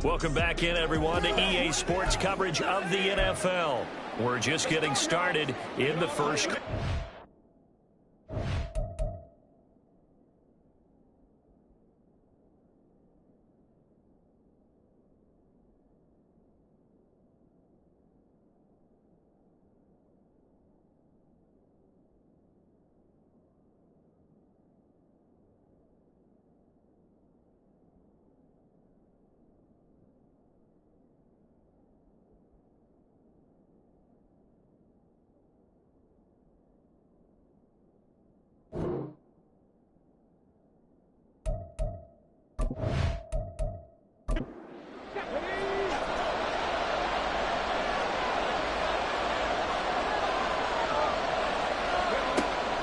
Welcome back in, everyone, to EA Sports coverage of the NFL. We're just getting started in the first.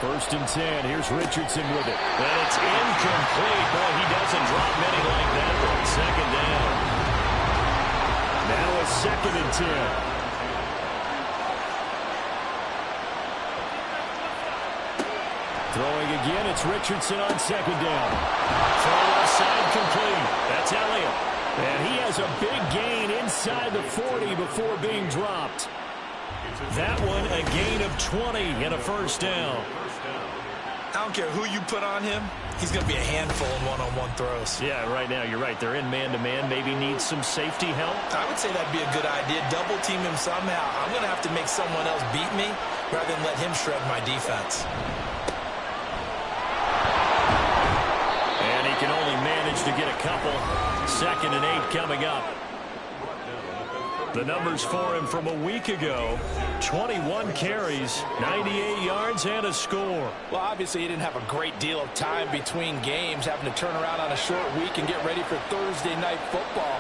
First and 10. Here's Richardson with it. And it's incomplete. Boy, he doesn't drop many like that on second down. Now a second and 10. Throwing again, it's Richardson on second down. Throw left side complete. That's Elliott. And he has a big gain inside the 40 before being dropped. That one, a gain of 20 and a first down. I don't care who you put on him. He's going to be a handful in one-on-one throws. Yeah, right now, you're right. They're in man-to-man. Maybe needs some safety help. I would say that'd be a good idea. Double team him somehow. I'm going to have to make someone else beat me rather than let him shred my defense. And he can only manage to get a couple. 2nd and 8 coming up. The numbers for him from a week ago: 21 carries, 98 yards, and a score. Well, obviously, he didn't have a great deal of time between games, having to turn around on a short week and get ready for Thursday night football.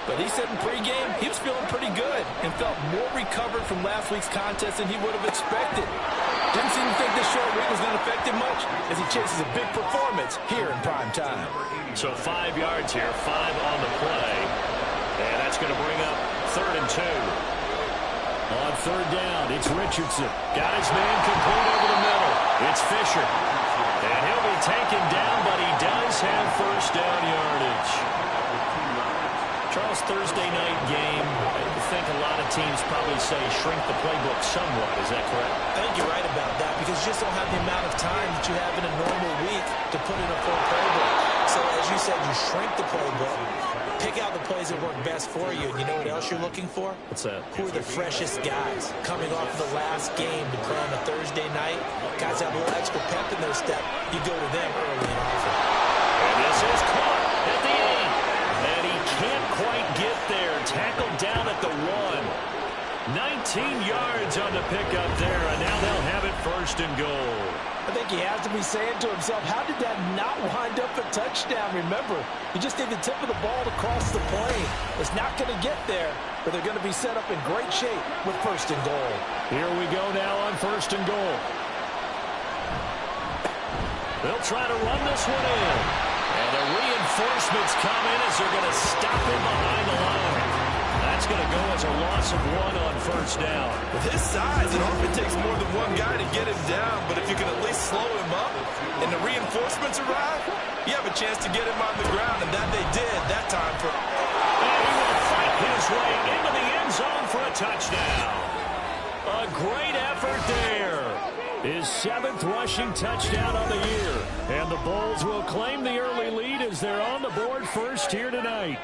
But he said in pregame he was feeling pretty good and felt more recovered from last week's contest than he would have expected. Didn't seem to think this short week was going to affect him much as he chases a big performance here in prime time. So 5 yards here, 5 on the play. And that's going to bring up 3rd and 2. On 3rd down, it's Richardson. Got his man complete over the middle. It's Fisher. And he'll be taken down, but he does have first down yardage. Charles, Thursday night game, I think a lot of teams probably say shrink the playbook somewhat. Is that correct? I think you're right about that because you just don't have the amount of time that you have in a normal week to put in a full playbook. So as you said, you shrink the playbook. Pick out the plays that work best for you. And you know what else you're looking for? What's that? Who are the freshest guys coming off the last game to play on a Thursday night? Guys have a little extra pep in their step. You go to them early and often. And this is caught at the 8. And he can't quite get there. Tackled down at the 1. 19 yards on the pickup there. And now they'll have it 1st and goal. I think he has to be saying to himself, how did that not wind up a touchdown? Remember, you just need the tip of the ball to cross the plane. It's not going to get there, but they're going to be set up in great shape with 1st and goal. Here we go now on 1st and goal. They'll try to run this one in. And the reinforcements come in as they're going to stop him behind the line. That's going to go as a loss of 1 on 1st down. With his size, it often takes more than one guy to get him down. But if you can at least slow him up and the reinforcements arrive, you have a chance to get him on the ground. And that they did that time. And he will fight his way into the end zone for a touchdown. A great effort there. His 7th rushing touchdown on the year. And the Bulls will claim the early lead as they're on the board first here tonight.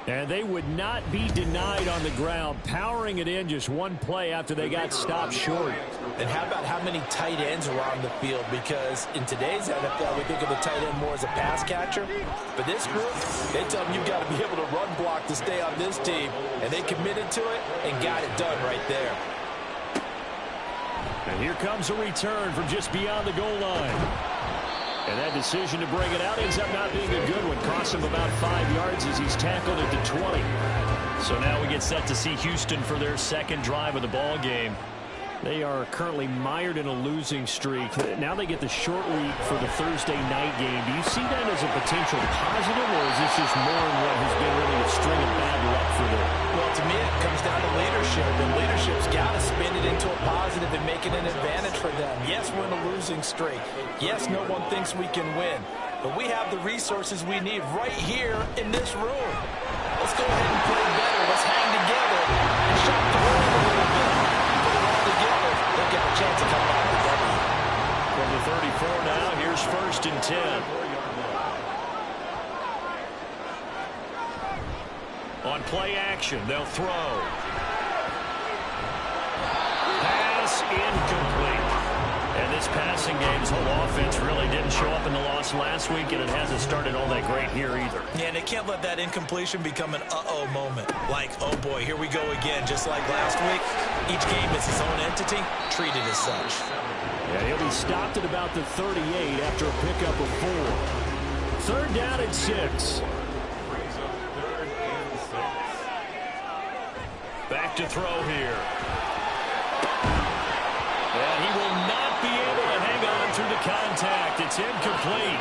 And they would not be denied on the ground, powering it in just one play after they got stopped short. And how about how many tight ends are on the field? Because in today's NFL, we think of the tight end more as a pass catcher. But this group, they tell them you've got to be able to run block to stay on this team. And they committed to it and got it done right there. And here comes a return from just beyond the goal line. And that decision to bring it out ends up not being a good one. Costs him about 5 yards as he's tackled at the 20. So now we get set to see Houston for their 2nd drive of the ball game. They are currently mired in a losing streak. Now they get the short week for the Thursday night game. Do you see that as a potential positive, or is this just more in what has been really a string of bad luck for them? Well, to me, it comes down to leadership, and leadership's got to spin it into a positive and make it an advantage for them. Yes, we're in a losing streak. Yes, no one thinks we can win. but we have the resources we need right here in this room. Let's go ahead and play better. Let's hang together and shock the world a little bit. Put it all together. They'll get a chance to come out with W. From the 34 now, here's 1st and 10. On play action, they'll throw. Pass incomplete. And this passing game's whole offense really didn't show up in the loss last week, and it hasn't started all that great here either. Yeah, and they can't let that incompletion become an uh-oh moment. Like, oh boy, here we go again. Just like last week, each game is its own entity, treated as such. Yeah, he'll be stopped at about the 38 after a pickup of 4. 3rd down and 6. Back to throw here. And he will not be able to hang on through the contact. It's incomplete.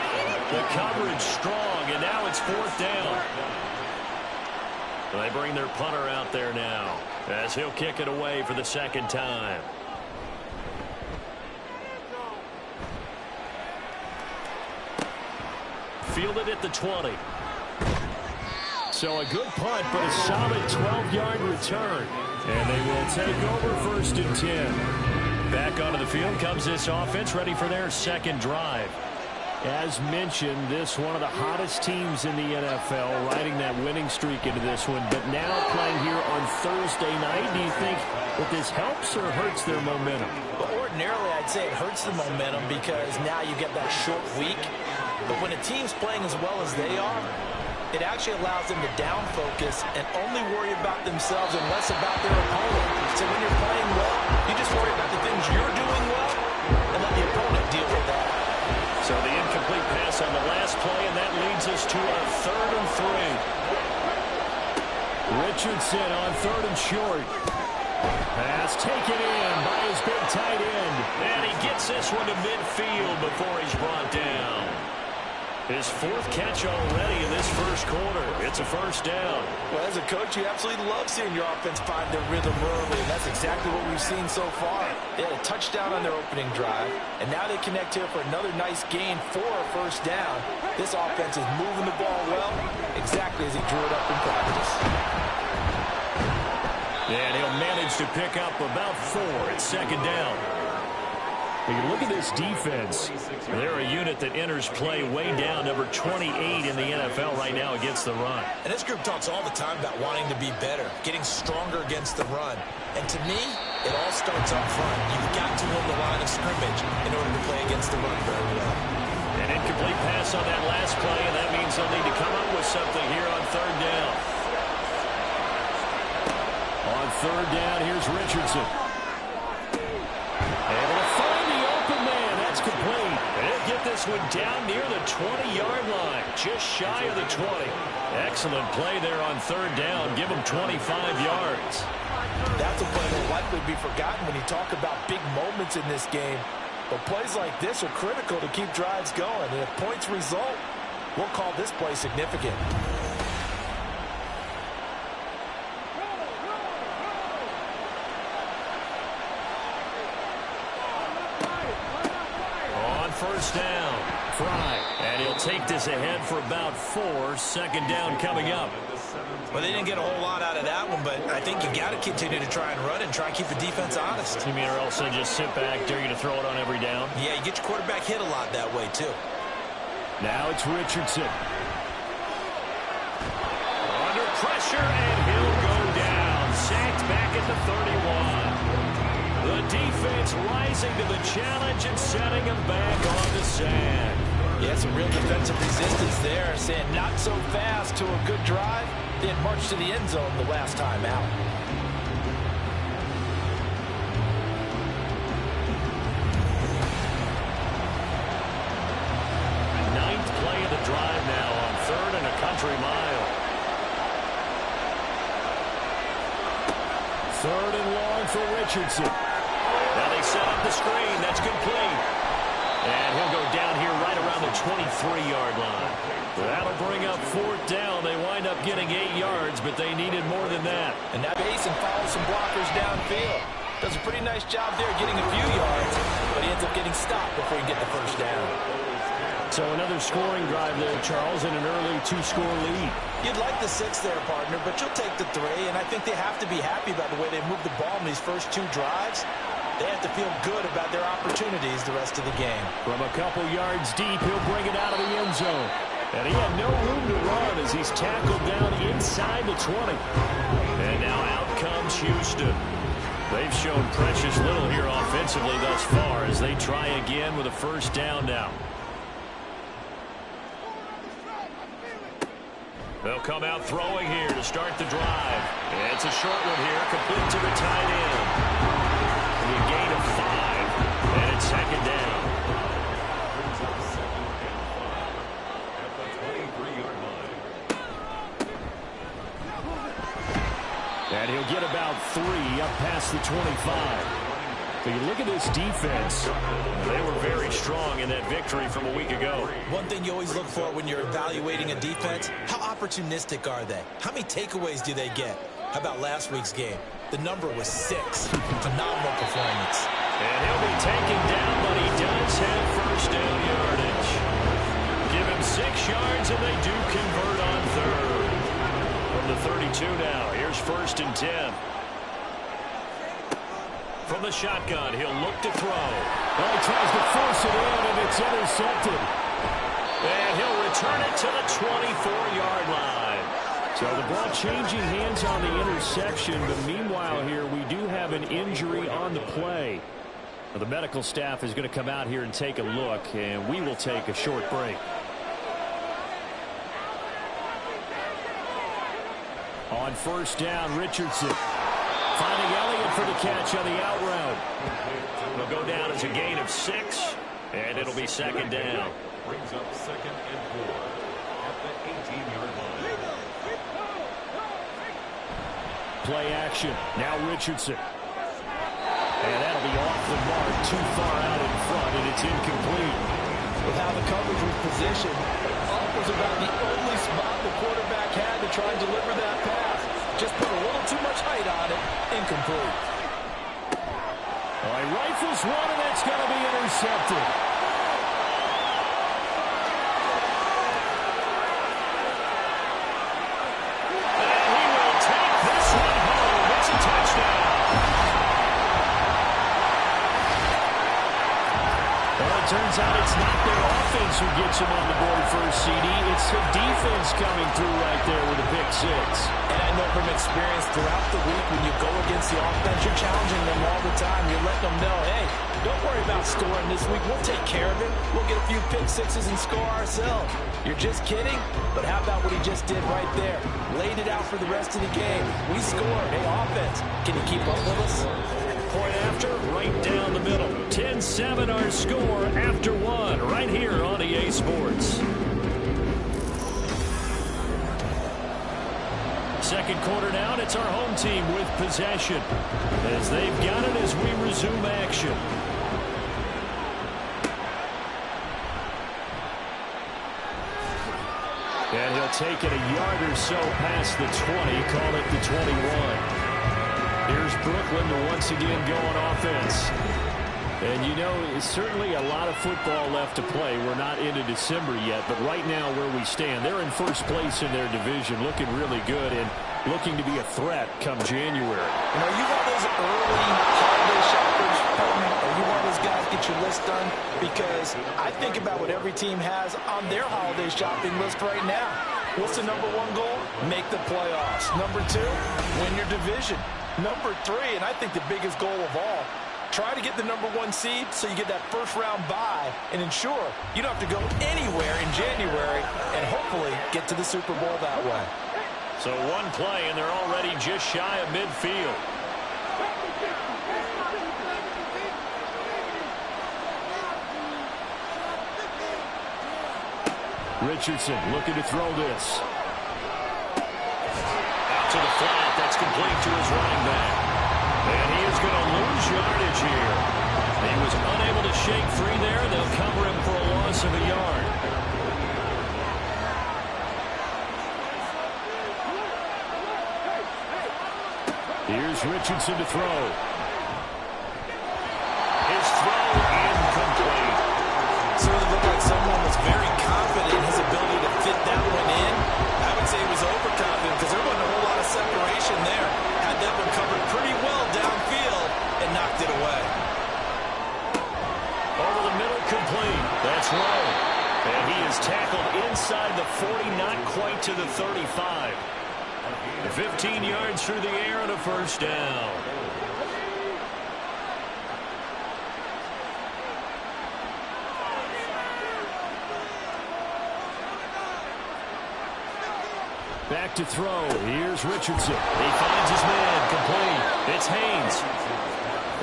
The coverage strong, and now it's 4th down. They bring their punter out there now as he'll kick it away for the 2nd time. Fielded at the 20. So a good punt, but a solid 12-yard return. And they will take over 1st and 10. Back onto the field comes this offense, ready for their 2nd drive. As mentioned, this one of the hottest teams in the NFL, riding that winning streak into this one. But now playing here on Thursday night, do you think that this helps or hurts their momentum? Well, ordinarily, I'd say it hurts the momentum because now you get that short week. But when a team's playing as well as they are, it actually allows them to down focus and only worry about themselves and less about their opponent. So when you're playing well, you just worry about the things you're doing well and let the opponent deal with that. So the incomplete pass on the last play, and that leads us to a 3rd and 3. Richardson on 3rd and short. Pass taken in by his big tight end. And he gets this one to midfield before he's brought down. His 4th catch already in this 1st quarter. It's a 1st down. Well, as a coach, you absolutely love seeing your offense find their rhythm early, and that's exactly what we've seen so far. They had a touchdown on their opening drive, and now they connect here for another nice gain for a 1st down. This offense is moving the ball well, exactly as he drew it up in practice. And he'll manage to pick up about 4 at 2nd down. When you look at this defense, they're a unit that enters play way down, number 28 in the NFL right now against the run. And this group talks all the time about wanting to be better, getting stronger against the run. And to me, it all starts up front. You've got to win the line of scrimmage in order to play against the run very well. An incomplete pass on that last play, and that means they'll need to come up with something here on 3rd down. On 3rd down, here's Richardson. Able to find the open man. That's complete. And he'll get this one down near the 20-yard line, just shy of the 20. Excellent play there on 3rd down. Give him 25 yards. That's a play that will likely be forgotten when you talk about big moments in this game. But plays like this are critical to keep drives going. And if points result, we'll call this play significant. On 1st down, Fry. And he'll take this ahead for about 4. 2nd down coming up. Well, they didn't get a whole lot out of that one, but I think you got to continue to try and run and try and keep the defense honest. You mean or else they just sit back, dare you to throw it on every down? Yeah, you get your quarterback hit a lot that way, too. Now it's Richardson. Under pressure, and he'll go down. Sacked back at the 31. The defense rising to the challenge and setting him back on the sand. Yeah, some real defensive resistance there, saying not so fast to a good drive. They had marched to the end zone the last time out. Ninth play of the drive now on 3rd and a country mile. 3rd and long for Richardson. Now they set up the screen. That's complete. And he'll go down here right around the 23-yard line. That'll bring up 4th down. They wind up getting 8 yards, but they needed more than that. And now Mason follows some blockers downfield. Does a pretty nice job there getting a few yards, but he ends up getting stopped before he can get the 1st down. So another scoring drive there, Charles, and an early 2-score lead. You'd like the 6 there, partner, but you'll take the 3, and I think they have to be happy about the way they moved the ball in these first 2 drives. They have to feel good about their opportunities the rest of the game. From a couple yards deep, he'll bring it out of the end zone. And he had no room to run as he's tackled down inside the 20. And now out comes Houston. They've shown precious little here offensively thus far as they try again with a first down now. They'll come out throwing here to start the drive. And it's a short one here, complete to the tight end. A gain of 5, and it's second down. And he'll get about 3 up past the 25. So you look at this defense, they were very strong in that victory from a week ago. One thing you always look for when you're evaluating a defense, how opportunistic are they? How many takeaways do they get? How about last week's game? The number was 6. Phenomenal performance. And he'll be taken down, but he does have first down yardage. Give him 6 yards, and they do convert on third. From the 32 now, here's first and 10. From the shotgun, he'll look to throw. Well, he tries to force it in, and it's intercepted. And he'll return it to the 24-yard line. So the ball changing hands on the interception, but meanwhile here we do have an injury on the play. Well, the medical staff is going to come out here and take a look, and we will take a short break. On first down, Richardson finding Elliott for the catch on the out route. It'll go down as a gain of 6, and it'll be second down. Brings up 2nd and 4 at the 18-yard line. Play action. Now Richardson. And that'll be off the mark, too far out in front, and it's incomplete. With how the coverage was positioned, off was about the only spot the quarterback had to try and deliver that pass. Just put a little too much height on it. Incomplete. Well, he rifles one, and that's going to be intercepted. And he will take this one home. It's a touchdown. Well, it turns out it's not their offense who gets him on the board first, CD. It's the defense coming through right there with a pick 6. And I know from experience throughout the week when you go against the offense, you're challenging them all the time. You're letting them know, hey, don't worry about scoring this week. We'll take care of it. We'll get a few pick 6s and score ourselves. You're just kidding? But how about what he just did right there? Laid it out for the rest of the game. We scored. Hey, offense, can you keep up with us? Point after, right down the middle. 10-7 our score after 1, right here on EA Sports. Second quarter now, and it's our home team with possession as they've got it as we resume action. And he'll take it a yard or so past the 20, call it the 21. Here's Brooklyn to once again go on offense. And, you know, it's certainly a lot of football left to play. We're not into December yet, but right now where we stand, they're in first place in their division, looking really good and looking to be a threat come January. And are you one of those early holiday shoppers, partner? Are you one of those guys get your list done? Because I think about what every team has on their holiday shopping list right now. What's the number 1 goal? Make the playoffs. Number 2, win your division. Number 3, and I think the biggest goal of all, try to get the number 1 seed so you get that first-round bye and ensure you don't have to go anywhere in January and hopefully get to the Super Bowl that way. So one play, and they're already just shy of midfield. Richardson looking to throw this. Out to the flat. That's complete to his running back. And he is going to lose yardage here. He was unable to shake free there. They'll cover him for a loss of a yard. Here's Richardson to throw. His throw incomplete. Certainly looked like someone was very to the 35. 15 yards through the air and a first down. Back to throw. Here's Richardson. He finds his man. Complete. It's Haynes.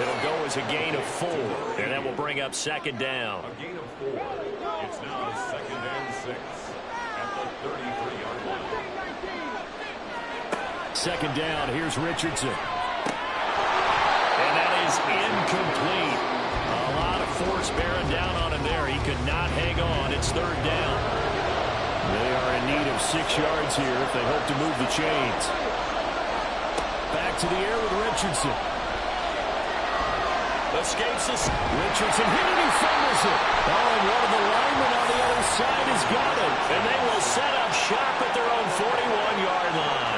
It'll go as a gain of 4, and that will bring up second down. A gain of 4. It's now 2nd and 6 at the 33-yard line. Second down. Here's Richardson. And that is incomplete. A lot of force bearing down on him there. He could not hang on. It's third down. They are in need of 6 yards here if they hope to move the chains. Back to the air with Richardson. Escapes us. Richardson hit it, he fumbles it. Oh, and one of the linemen on the other side has got it. And they will set up shop at their own 41-yard line.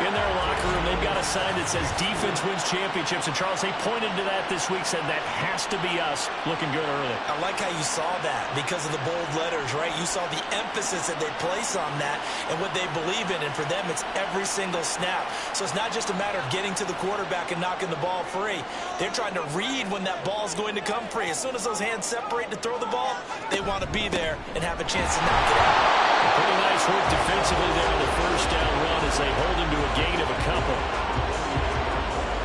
In their locker room, they've got a sign that says defense wins championships. And Charles, they pointed to that this week, said that has to be us. Looking good early. I like how you saw that because of the bold letters, right? You saw the emphasis that they place on that and what they believe in. And for them, it's every single snap. So it's not just a matter of getting to the quarterback and knocking the ball free. They're trying to read when that ball is going to come free. As soon as those hands separate to throw the ball, they want to be there and have a chance to knock it out. Pretty nice work defensively there on the first down run as they hold him to a gain of a couple.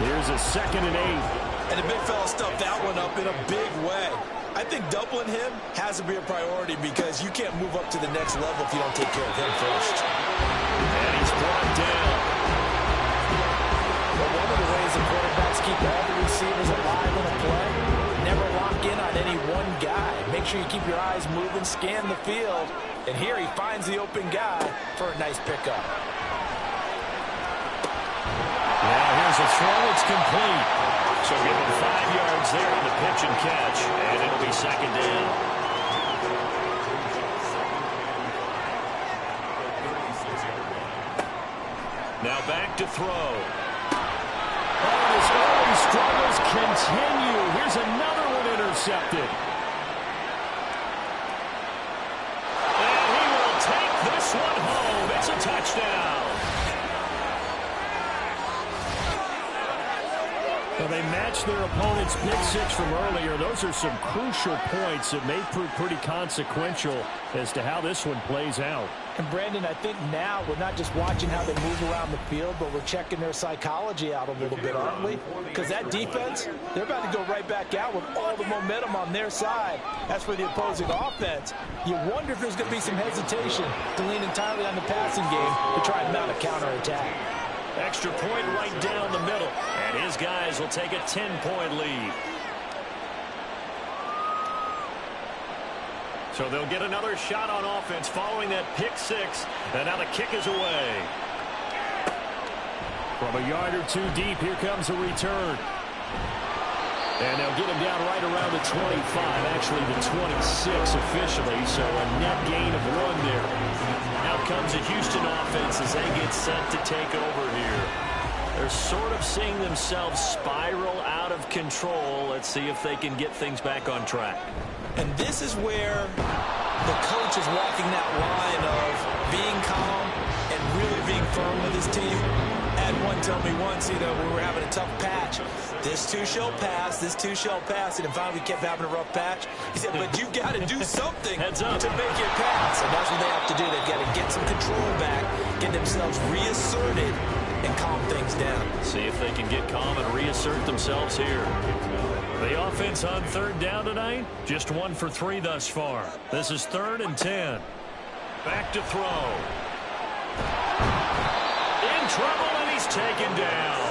Here's a 2nd and 8. And the big fella stuffed that one up in a big way. I think doubling him has to be a priority because you can't move up to the next level if you don't take care of him first. And he's brought down. Well, one of the ways the quarterbacks keep all the receivers alive in a play, never lock in on any one guy. Make sure you keep your eyes moving, scan the field. And here he finds the open guy for a nice pickup. Yeah, here's a throw. It's complete. So give him 5 yards there on the pitch and catch. And it'll be second down. Now back to throw. Oh, his early struggles continue. Here's another one intercepted. This one home. It's a touchdown. Well, they matched their opponent's pick 6 from earlier. Those are some crucial points that may prove pretty consequential as to how this one plays out. And, Brandon, I think now we're not just watching how they move around the field, but we're checking their psychology out a little bit, aren't we? Because that defense, they're about to go right back out with all the momentum on their side. As for the opposing offense, you wonder if there's going to be some hesitation to lean entirely on the passing game to try and mount a counterattack. Extra point right down the middle. And his guys will take a 10-point lead. So they'll get another shot on offense following that pick 6. And now the kick is away. From a yard or 2 deep, here comes a return. And they'll get him down right around the 25, actually the 26 officially, so a net gain of 1 there. Now comes a Houston offense as they get set to take over here. They're sort of seeing themselves spiral out of control. Let's see if they can get things back on track. And this is where the coach is walking that line of being calm and really being firm with his team. Had one tell me once, we were having a tough patch. This too shall pass, this too shall pass. And finally we kept having a rough patch. He said, but you got to do something to make it pass. And that's what they have to do. They've got to get some control back, get themselves reasserted, and calm things down. See if they can get calm and reassert themselves here. The offense on third down tonight, just 1 for 3 thus far. This is 3rd and 10. Back to throw. In trouble, and he's taken down.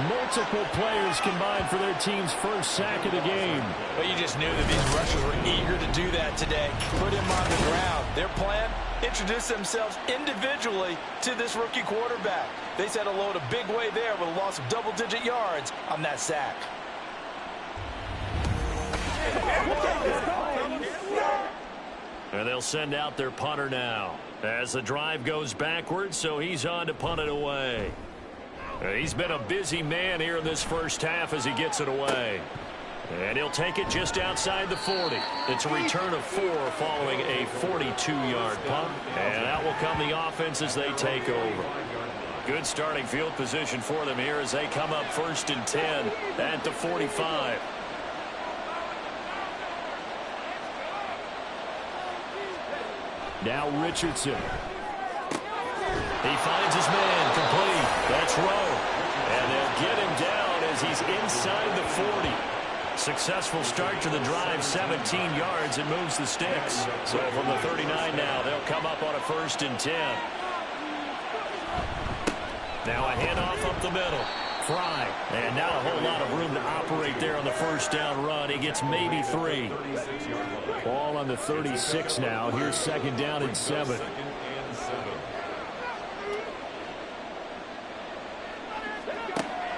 Multiple players combined for their team's first sack of the game. But you just knew that these rushers were eager to do that today. Put him on the ground. Their plan, introduce themselves individually to this rookie quarterback. They set a load a big way there with a loss of double-digit yards on that sack. And they'll send out their punter now as the drive goes backwards, so he's on to punt it away. He's been a busy man here in this first half as he gets it away. And he'll take it just outside the 40. It's a return of 4 following a 42-yard punt. And out will come the offense as they take over. Good starting field position for them here as they come up 1st and 10 at the 45. Now Richardson. He finds his man complete. That's Rowe. And they'll get him down as he's inside the 40. Successful start to the drive, 17 yards, and moves the sticks. So from the 39 now, they'll come up on a 1st and 10. Now a handoff up the middle. Fry. And not a whole lot of room to operate there on the 1st down run. He gets maybe 3. Ball on the 36 now. Here's 2nd down and 7.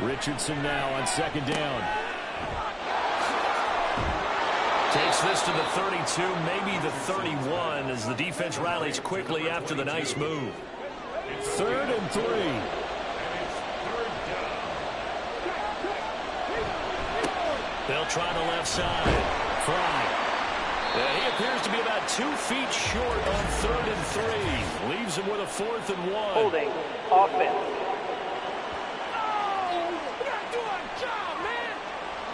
Richardson now on 2nd down. Takes this to the 32, maybe the 31, as the defense rallies quickly after the nice move. 3rd and 3. They'll try the left side. Fry. He appears to be about 2 feet short on 3rd and 3. Leaves him with a 4th and 1. Holding. Offense.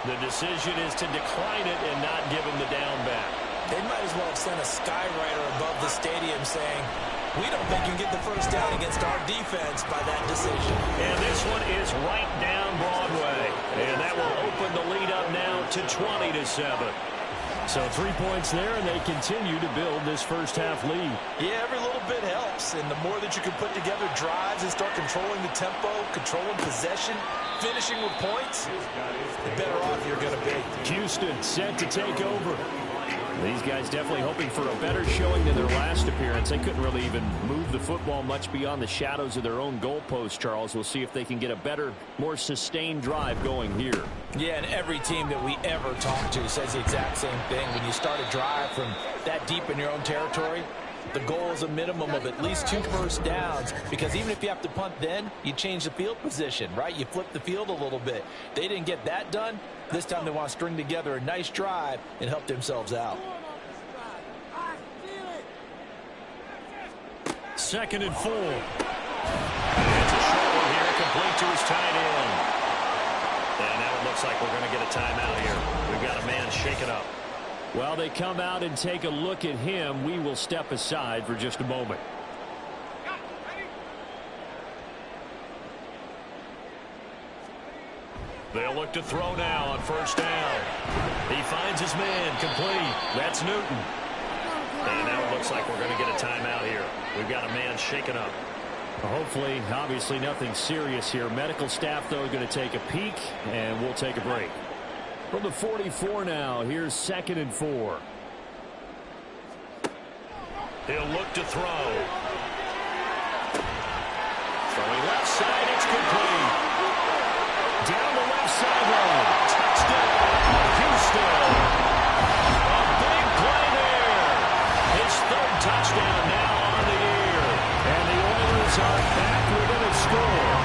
The decision is to decline it and not give him the down back. They might as well have sent a skywriter above the stadium saying, we don't think you can get the 1st down against our defense by that decision. And this one is right down Broadway. And that will open the lead up now to 20-7. So 3 points there, and they continue to build this first half lead. Yeah, every little bit helps. And the more that you can put together drives and start controlling the tempo, controlling possession, finishing with points, the better off you're going to be. Houston set to take over. These guys definitely hoping for a better showing than their last appearance. They couldn't really even move the football much beyond the shadows of their own goalpost, Charles. We'll see if they can get a better, more sustained drive going here. Yeah, and every team that we ever talk to says the exact same thing. When you start a drive from that deep in your own territory, the goal is a minimum of at least 2 first downs, because even if you have to punt then, you change the field position, right? You flip the field a little bit. They didn't get that done. This time they want to string together a nice drive and help themselves out. 2nd and 4. It's a short one here, complete to his tight end. And now it looks like we're going to get a timeout here. We've got a man shaken up. Well, they come out and take a look at him. We will step aside for just a moment. They'll look to throw now on 1st down. He finds his man complete. That's Newton. And now it looks like we're going to get a timeout here. We've got a man shaken up. Hopefully, obviously nothing serious here. Medical staff, though, going to take a peek, and we'll take a break. From the 44 now, here's 2nd and 4. He'll look to throw. Throwing left side, it's complete. Down the left sideline. Touchdown, Houston. A big play there. His 3rd touchdown now on the year. And the Oilers are back within a score.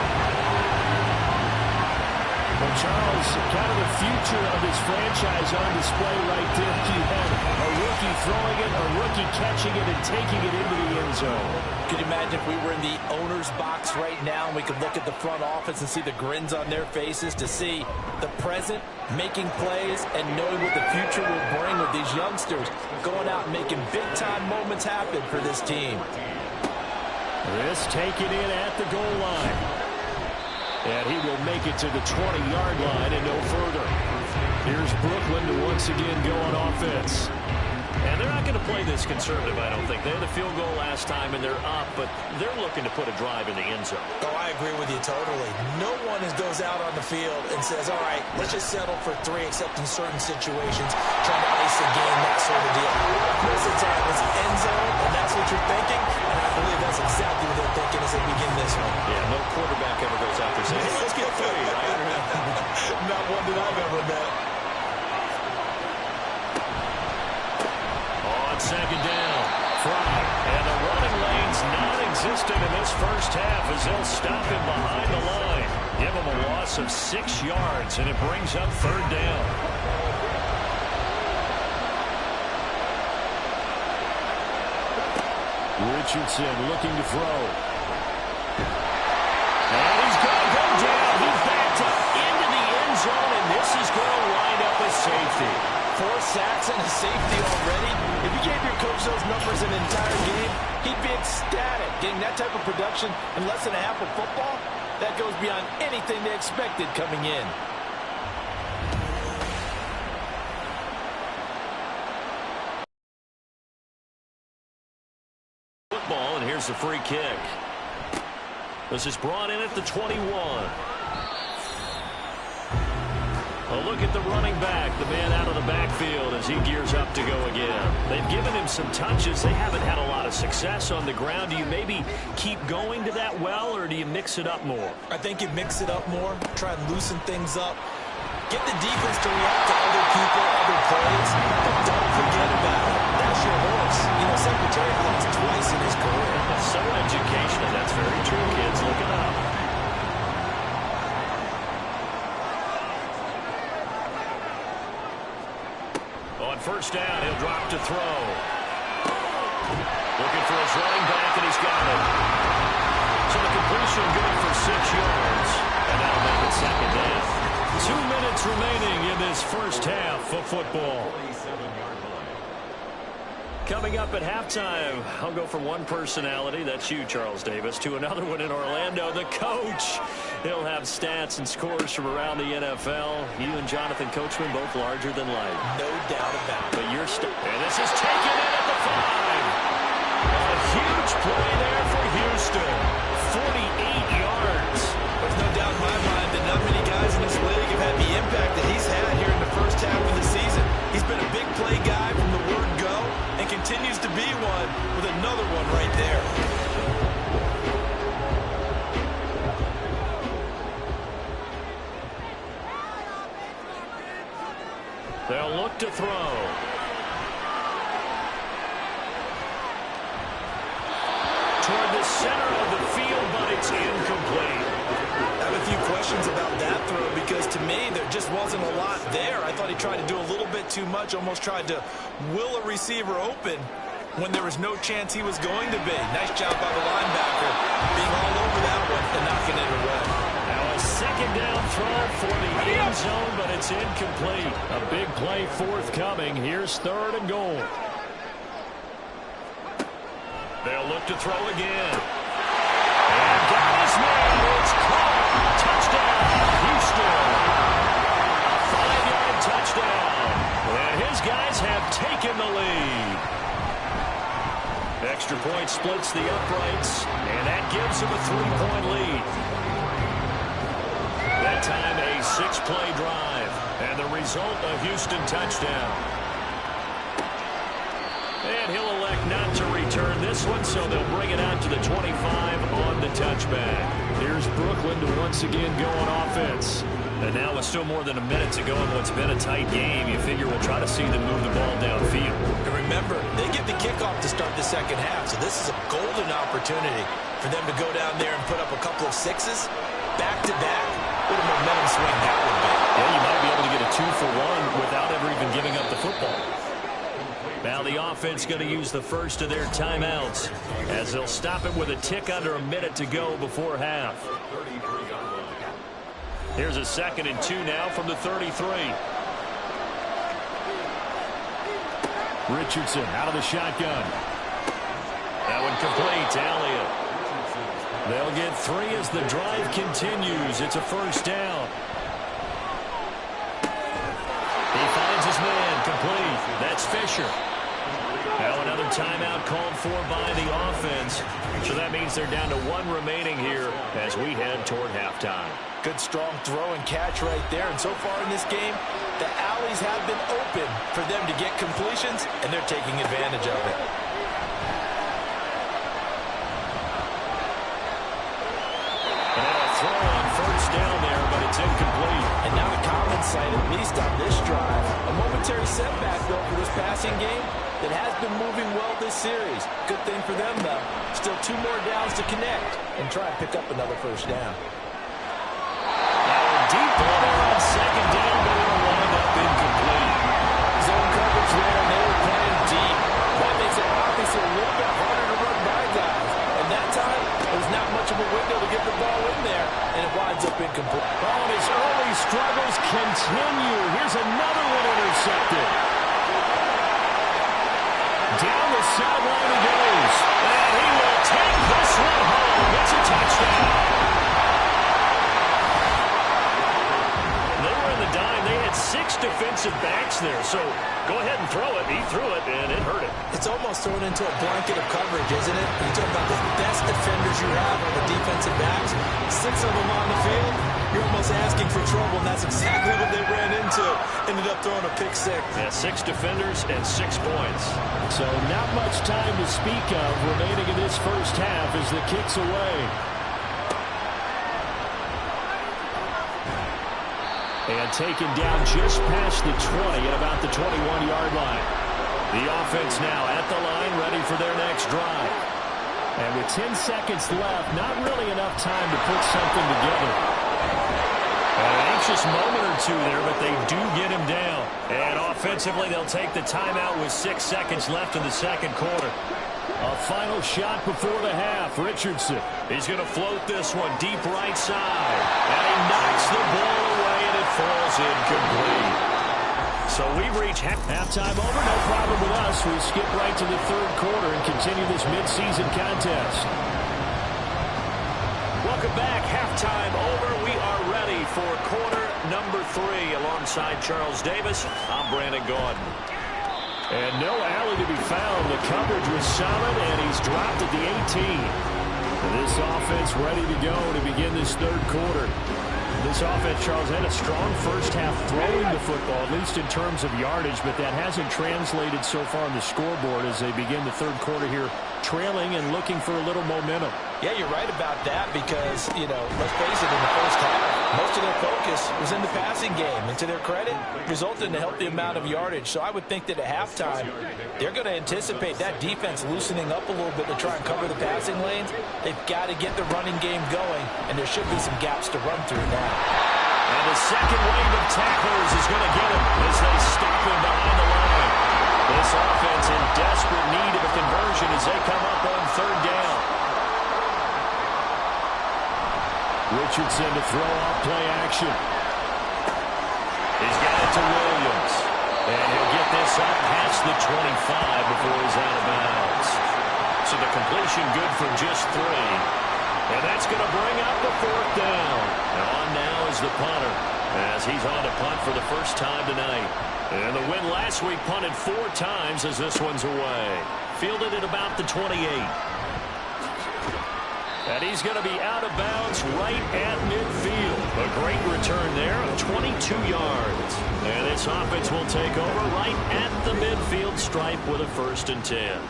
Well, Charles, kind of the future of this franchise on display right there. You had a rookie throwing it, a rookie catching it, and taking it into the end zone. Could you imagine if we were in the owner's box right now and we could look at the front office and see the grins on their faces, to see the present making plays and knowing what the future will bring with these youngsters going out and making big-time moments happen for this team. This taken in at the goal line. And he will make it to the 20-yard line and no further. Here's Brooklyn to once again go on offense. And they're not going to play this conservative, I don't think. They had the field goal last time, and they're up, but they're looking to put a drive in the end zone. Oh, I agree with you totally. No one goes out on the field and says, all right, let's just settle for 3, except in certain situations, trying to ice the game, that sort of deal. Most of the time, it's end zone, and that's what you're thinking, and I believe that's exactly what they're thinking as they begin this one. Yeah, no quarterback ever goes out there saying, hey, let's get 3, right? Not one that I've ever met. On 2nd down, Fry. And the running lane's non-existent in this first half as they'll stop him behind the line. Give him a loss of 6 yards, and it brings up 3rd down. Richardson looking to throw. And he's going to go down. He's backed up into the end zone, and this is going to wind up a safety. 4 sacks and a safety already. If you gave your coach those numbers an entire game, he'd be ecstatic. Getting that type of production in less than a half of football, that goes beyond anything they expected coming in. Football, and here's the free kick. This is brought in at the 21. A look at the running back, the man out of the backfield as he gears up to go again. They've given him some touches. They haven't had a lot of success on the ground. Do you maybe keep going to that well, or do you mix it up more? I think you mix it up more, try and loosen things up. Get the defense to react to other people, other plays, but don't forget about it. That's your horse. You know, Secretary lost twice in his career. So educational. That's very true, kids. Look it up. On first down, he'll drop to throw. Looking for his running back, and he's got it. So the completion good for 6 yards. And that'll make it second down. 2 minutes remaining in this first half of football. Coming up at halftime, I'll go from one personality, that's you, Charles Davis, to another one in Orlando, the coach. He'll have stats and scores from around the NFL. You and Jonathan Coachman both larger than life. No doubt about it. But you're and this is taken in at the 5. A huge play there for Houston. 48 yards. There's no doubt in my mind that not many guys in this league have had the impact that he's had here in the first half of the season. He's been a big play guy from the word go and continues to be one with another one right there. They'll look to throw. Toward the center of the field, but it's incomplete. I have a few questions about that throw because to me there just wasn't a lot there. I thought he tried to do a little bit too much, almost tried to will a receiver open when there was no chance he was going to be. Nice job by the linebacker being all over that one and knocking it away. Now a second down throw for the end zone, but it's incomplete. A big play forthcoming. Here's 3rd and goal. They'll look to throw again. And got his man. It's caught. Touchdown, Houston. A 5-yard touchdown. And his guys have taken the lead. Extra point splits the uprights, and that gives him a 3-point lead. That time a 6-play drive, and the result a Houston touchdown. And he'll elect not to return this one, so they'll bring it out to the 25 on the touchback. Here's Brooklyn to once again go on offense. And now with still more than a minute to go in what's been a tight game, you figure we'll try to see them move the ball downfield. And remember, they get the kickoff to start the second half, so this is a golden opportunity for them to go down there and put up a couple of 6s, back-to-back. What a momentum swing that would be. Yeah, you might be able to get a 2-for-1 without ever even giving up the football. Now the offense going to use the first of their timeouts as they'll stop it with a tick under a minute to go before half. Here's a 2nd and 2 now from the 33. Richardson out of the shotgun. That one complete to Elliott. They'll get 3 as the drive continues. It's a first down. He finds his man complete. That's Fisher. Now another timeout called for by the offense. So that means they're down to 1 remaining here as we head toward halftime. Good strong throw and catch right there. And so far in this game, the alleys have been open for them to get completions, and they're taking advantage of it. And now a throw on first down there, but it's incomplete. And now the common sight, at least on this drive. A momentary setback, though, for this passing game that has been moving well this series. Good thing for them, though. Still 2 more downs to connect and try and pick up another first down. Now a deep ball there on second down, but it'll wind up incomplete. Zone coverage there, and they were playing deep. That makes it obviously a little bit harder to run by just been complete. Oh, and his early struggles continue. Here's another one intercepted. Down the sideline he goes. And he will take this one home. It's a touchdown. They were in the dime. They had 6 defensive backs there. So go ahead and throw it. He threw it, and it hurt him. It's almost thrown into a blanket of coverage, isn't it? You talk about the best defenders you have on the defensive backs. 6 of them on the field. You're almost asking for trouble, and that's exactly what they ran into. Ended up throwing a pick-6. Yeah, 6 defenders and 6 points. So not much time to speak of remaining in this first half as the kick's away. And taken down just past the 20 at about the 21-yard line. The offense now at the line, ready for their next drive. And with 10 seconds left, not really enough time to put something together. An anxious moment or two there, but they do get him down. And offensively, they'll take the timeout with 6 seconds left in the second quarter. A final shot before the half. Richardson. He's going to float this one deep right side. And he knocks the ball away, and it falls incomplete. So we've reached halftime over. No problem with us. We skip right to the third quarter and continue this midseason contest. Welcome back. Halftime over. We are ready for quarter number 3 alongside Charles Davis. I'm Brandon Gaudin. And no alley to be found. The coverage was solid, and he's dropped at the 18. This offense ready to go to begin this third quarter. This offense, Charles, had a strong first half throwing the football, at least in terms of yardage, but that hasn't translated so far on the scoreboard as they begin the third quarter here, trailing and looking for a little momentum. Yeah, you're right about that because, let's face it, in the first half, most of their focus was in the passing game. And to their credit, resulted in a healthy amount of yardage. So I would think that at halftime, they're going to anticipate that defense loosening up a little bit to try and cover the passing lanes. They've got to get the running game going, and there should be some gaps to run through now. And the second wave of tacklers is going to get him as they stop him behind the line. This offense in desperate need of a conversion as they come up on third down. Richardson to throw off play action. He's got it to Williams. And he'll get this up past the 25 before he's out of bounds. So the completion good for just 3. And that's going to bring up the fourth down. And on now is the punter as he's on to punt for the first time tonight. And the win last week punted 4 times as this one's away. Fielded at about the 28. And he's going to be out of bounds right at midfield. A great return there of 22 yards. And this offense will take over right at the midfield stripe with a 1st and 10.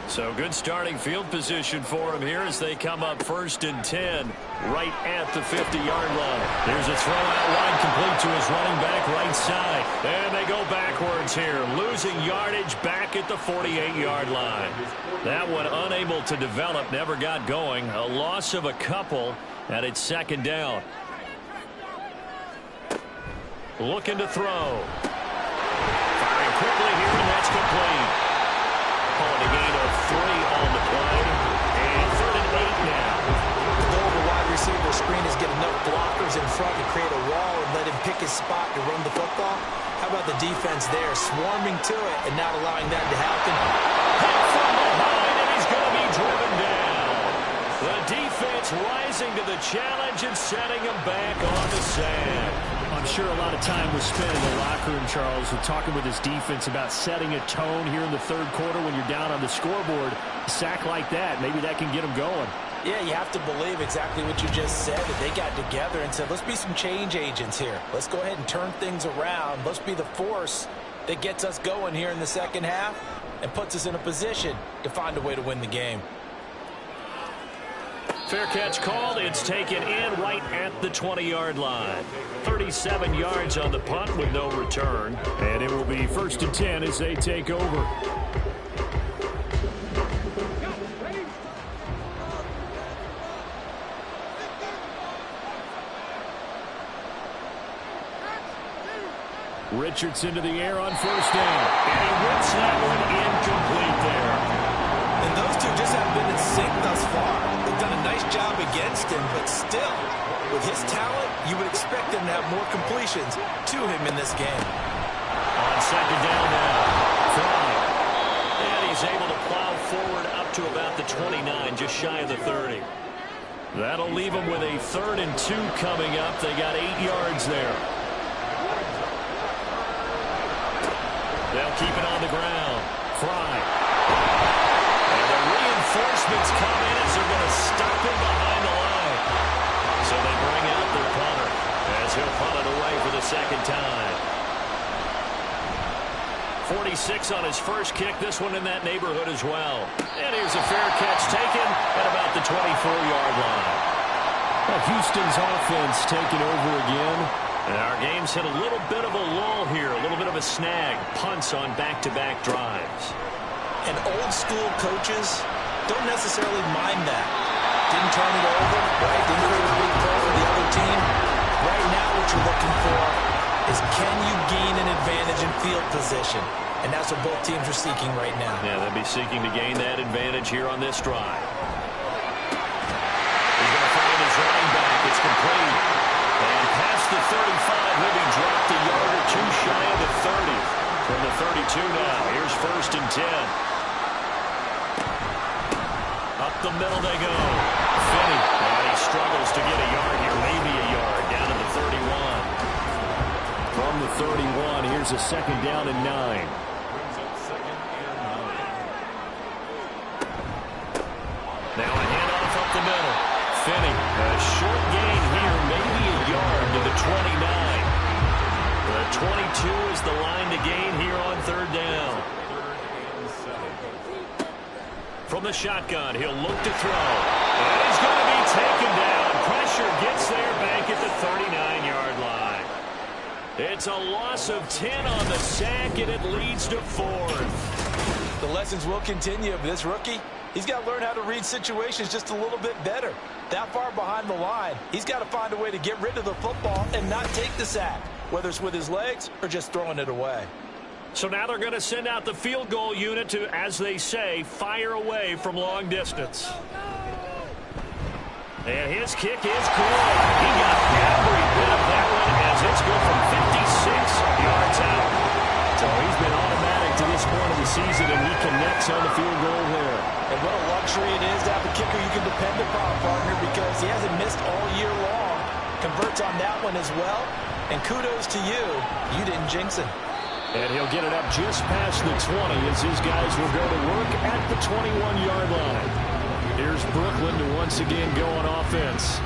So good starting field position for him here as they come up 1st and 10 right at the 50-yard line. There's a throw out wide complete to his running back right side. And they go backwards here, losing yardage back at the 48-yard line. That one unable to develop, never got going. A loss of a couple, and it's 2nd down. Looking to throw. Firing quickly here, and that's complete. Calling a gain of 3 on the play. And 3rd and 8 now. The goal of a wide receiver screen is get enough blockers in front to create a wall and let him pick his spot to run the football. How about the defense there, swarming to it and not allowing that to happen? Hit from behind, and he's going to be driven down. The defense rising to the challenge and setting him back on the sand. I'm sure a lot of time was spent in the locker room, Charles, with talking with his defense about setting a tone here in the third quarter when you're down on the scoreboard. A sack like that, maybe that can get him going. Yeah, you have to believe exactly what you just said, that they got together and said, let's be some change agents here. Let's go ahead and turn things around. Let's be the force that gets us going here in the second half and puts us in a position to find a way to win the game. Fair catch called. It's taken in right at the 20-yard line. 37 yards on the punt with no return. And it will be 1st and 10 as they take over. Richardson to the air on 1st down. And he whips that one incomplete there. And those two just haven't been in sync thus far. They've done a nice job against him, but still, with his talent, you would expect him to have more completions to him in this game. On second down now, Fry. And he's able to plow forward up to about the 29, just shy of the 30. That'll leave him with a 3rd and 2 coming up. They got 8 yards there. They'll keep it on the ground. Fry. And the reinforcements come in as they're going to stop him behind the line. So they bring out their punter as he'll punt it away for the second time. 46 on his first kick. This one in that neighborhood as well. And here's a fair catch taken at about the 24-yard line. Well, Houston's offense taking over again. And our game's hit a little bit of a lull here, a little bit of a snag. Punts on back-to-back drives. And old-school coaches don't necessarily mind that. Didn't turn it over, right? Didn't create a big play for the other team. Right now what you're looking for is can you gain an advantage in field position? And that's what both teams are seeking right now. Yeah, they'll be seeking to gain that advantage here on this drive. He's going to find his running back. It's complete. And past the 35, he'll be dropped a yard or two shy of the 30. From the 32 now, here's 1st and 10. Up the middle they go. Finney, and he struggles to get a yard here, maybe a yard, down to the 31. From the 31, here's a 2nd down and 9. Now a handoff up the middle. Finney, a short gain here, maybe a yard to the 29. The 22 is the line to gain here on 3rd down. From the shotgun, he'll look to throw. And he's going to be taken down. Pressure gets there back at the 39-yard line. It's a loss of 10 on the sack, and it leads to 4th. The lessons will continue, but this rookie, he's got to learn how to read situations just a little bit better. That far behind the line, he's got to find a way to get rid of the football and not take the sack, whether it's with his legs or just throwing it away. So now they're going to send out the field goal unit to, as they say, fire away from long distance. And his kick is good. He got every bit of that one as it's good from 56 yards out. So he's been automatic to this point of the season, and he connects on the field goal there. And what a luxury it is to have a kicker you can depend upon, partner, because he hasn't missed all year long. Converts on that one as well. And kudos to you. You didn't jinx him. And he'll get it up just past the 20 as his guys will go to work at the 21-yard line. Here's Brooklyn to once again go on offense.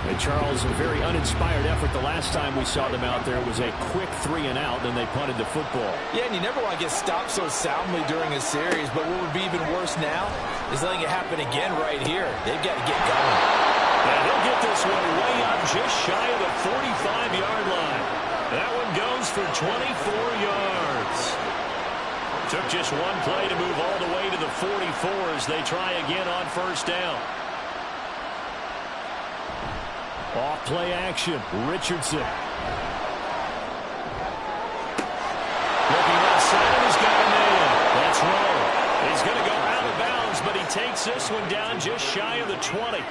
And Charles, a very uninspired effort the last time we saw them out there. It was a quick 3 and out, then they punted the football. Yeah, and you never want to get stopped so soundly during a series, but what would be even worse now is letting it happen again right here. They've got to get going. And he'll get this one way up just shy of the 45-yard line. That one goes for 24 yards. Took just one play to move all the way to the 44 as they try again on 1st down. Off play action. Richardson. Looking left side, he's got a man. That's Rowe. He's going to go out of bounds, but he takes this one down just shy of the 20.